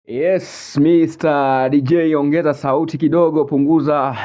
Yes, Mr. DJ, ongeza sauti kidogo, punguza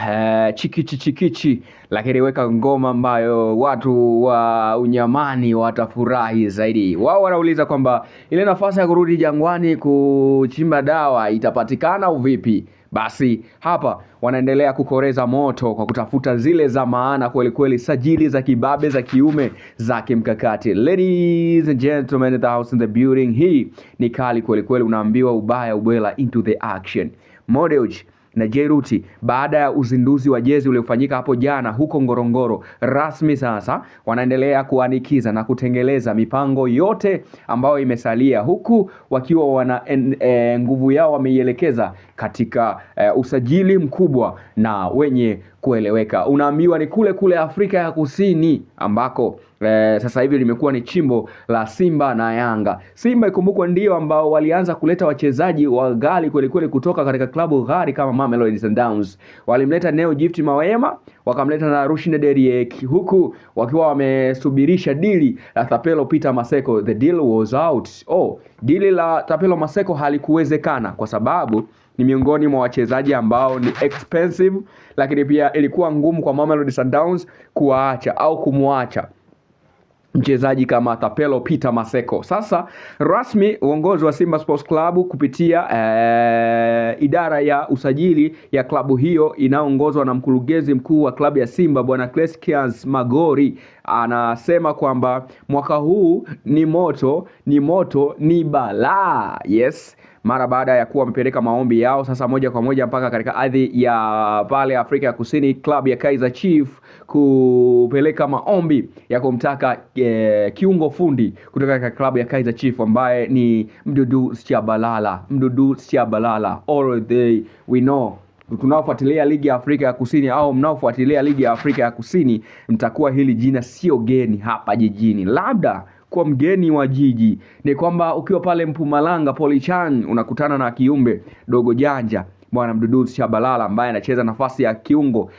chikichi, lakini weka ngoma ambayo watu wa unyamani watafurahi zaidi. Wao wanauliza kwamba ile nafasi ya kurudi Jangwani kuchimba dawa itapatikana au vipi? Basi hapa wanaendelea kukoreza moto kwa kutafuta zile za maana kweli kweli, sajili za kibabe za kiume za kimkakati. Ladies and gentlemen in the house in the building, hii ni kali kweli kweli, unaambiwa ubaya ubwela into the action. Modej na Jeruti baada ya uzinduzi wa jezi uliofanyika hapo jana huko Ngorongoro, rasmi sasa wanaendelea kuanikiza na kutengeleza mipango yote ambayo imesalia, huku wakiwa wana nguvu yao wameielekeza katika usajili mkubwa na wenye kueleweka. Unaambiwa ni kule kule Afrika ya Kusini ambako sasa hivi limekuwa ni chimbo la Simba na Yanga. Simba ikumbukwa ndio ambao walianza kuleta wachezaji wa ghali kweli kweli kutoka katika klabu ghali kama Mamelodi Sundowns. Walimleta Neo Gift Mawema, wakamleta na Rushin Deriek, huku wakiwa wamesubirisha dili la Tapelo Peter Maseko. The deal was out. Dili la Tapelo Maseko halikuwezekana kwa sababu ni miongoni mwa wachezaji ambao ni expensive, lakini pia ilikuwa ngumu kwa Mamelodi Sundowns kuwaacha au kumwacha mchezaji kama Tapelo Peter Maseko. Sasa rasmi uongozi wa Simba Sports Club kupitia idara ya usajili ya klabu hiyo inaongozwa na mkurugenzi mkuu wa klabu ya Simba Bwana Cleskias Magori anasema kwamba mwaka huu ni moto ni balaa. Yes, mara baada ya kuwa wamepeleka maombi yao sasa moja kwa moja mpaka katika ardhi ya pale Afrika ya Kusini, klabu ya Kaizer Chiefs kupeleka maombi ya kumtaka kiungo fundi kutoka katika klabu ya Kaizer Chiefs ambaye ni Mdudu Shabalala. All day we know, tunaofuatilia ligi ya Afrika ya Kusini au mnaofuatilia ligi ya Afrika ya Kusini, mtakuwa hili jina sio geni hapa jijini. Labda kwa mgeni wa jiji ni kwamba ukiwa pale Mpumalanga Polichan unakutana na kiumbe dogo janja bwana Mdudu Shabalala ambaye anacheza nafasi ya kiungo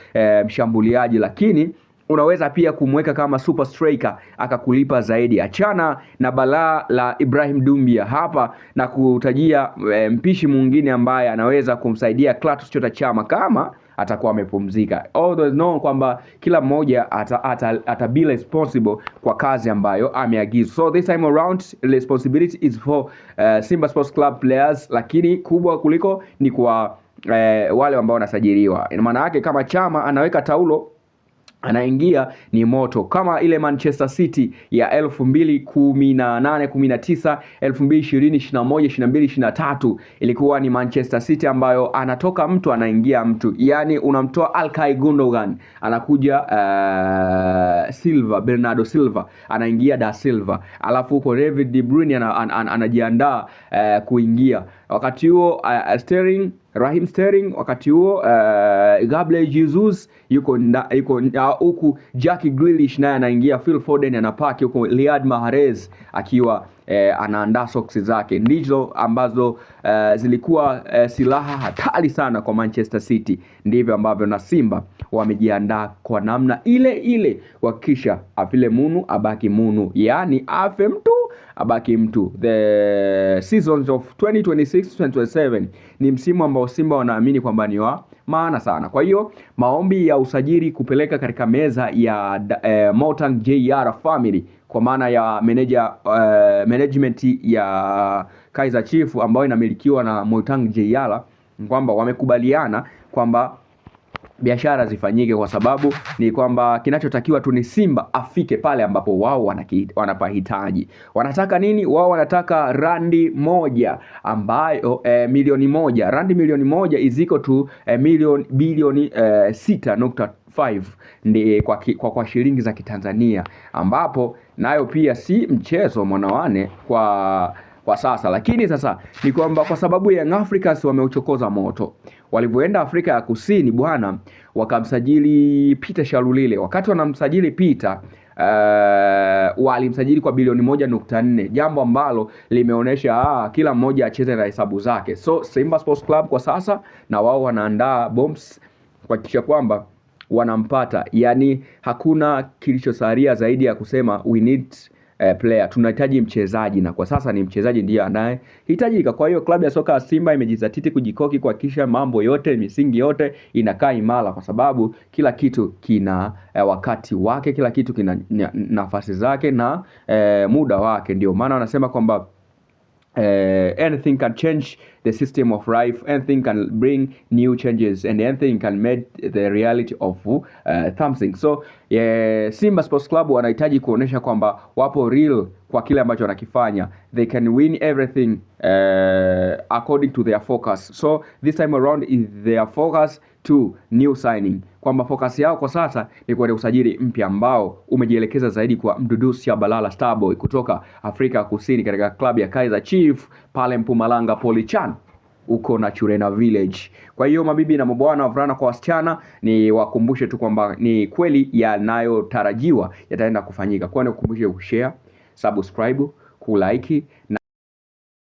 mshambuliaji, lakini unaweza pia kumweka kama super striker akakulipa zaidi. Achana na balaa la Ibrahim Dumbia hapa na kutajia mpishi mwingine ambaye anaweza kumsaidia Clatous Chota Chama kama atakuwa amepumzika. Although know kwamba kila mmoja ata be responsible kwa kazi ambayo ameagizwa. So this time around responsibility is for Simba Sports Club players, lakini kubwa kuliko ni kwa wale ambao wanasajiliwa. Ina maana yake kama Chama anaweka taulo anaingia ni moto, kama ile Manchester City ya 2018, 19, 2020, 21, 22, 23 ilikuwa ni Manchester City ambayo anatoka mtu anaingia mtu, yani unamtoa Ilkay Gundogan anakuja Bernardo Silva anaingia Da Silva, alafu huko David De Bruyne anajiandaa kuingia, wakati huo Raheem Sterling, wakati huo Gabriel Jesus yuko huku, Jack Grealish naye anaingia, Phil Foden anapaki huko, Riyad Mahrez akiwa anaandaa soksi zake. Ndizo ambazo zilikuwa silaha hatari sana kwa Manchester City. Ndivyo ambavyo na Simba wamejiandaa kwa namna ile ile kuhakikisha afile munu abaki munu, yani afe mtu abaki mtu. The seasons of 2026-2027 ni msimu ambao Simba wanaamini kwamba ni wa maana sana. Kwa hiyo maombi ya usajili kupeleka katika meza ya Motang JR family kwa maana ya management ya Kaizer Chiefs ambayo inamilikiwa na Motang JR, kwamba wamekubaliana kwamba biashara zifanyike, kwa sababu ni kwamba kinachotakiwa tu ni Simba afike pale ambapo wao wanapahitaji. Wanataka nini? Wao wanataka randi moja ambayo milioni moja. Randi milioni moja iziko tu bilioni 6.5 ndi kwa shilingi za Kitanzania, ambapo nayo pia si mchezo mwanawane kwa sasa. Lakini sasa ni kwamba kwa sababu Young Africans wameuchokoza moto, walivyoenda Afrika ya Kusini bwana, wakamsajili Peter Shalulile. Wakati wanamsajili Peter walimsajili kwa bilioni 1.4, jambo ambalo limeonesha kila mmoja acheze na hesabu zake. So Simba Sports Club kwa sasa na wao wanaandaa bombs kuhakikisha kwamba wanampata, yani hakuna kilichosalia zaidi ya kusema we need player, tunahitaji mchezaji, na kwa sasa ni mchezaji ndiye anayehitajika. Kwa hiyo klabu ya soka ya Simba imejizatiti kujikoki kuhakikisha mambo yote, misingi yote inakaa imara, kwa sababu kila kitu kina wakati wake, kila kitu kina nafasi zake na muda wake. Ndio maana wanasema kwamba anything can change the system of life, anything can bring new changes, and anything can make the reality of something. So Simba Sports Club wanahitaji kuonesha kwamba wapo real kwa kile ambacho wanakifanya. They can win everything according to their focus. So this time around is their focus to new signing, kwamba focus yao kwa sasa ni kwenye usajili mpya ambao umejielekeza zaidi kwa Mdudu Shabalala Starboy kutoka Afrika Kusini katika klabu ya Kaizer Chiefs pale Mpumalanga Polichan uko na Churena Village. Kwa hiyo mabibi na mabwana, wavulana kwa wasichana, ni wakumbushe tu kwamba ni kweli yanayotarajiwa yataenda kufanyika. Kwa hiyo nikukumbushe kushare, subscribe, kulike na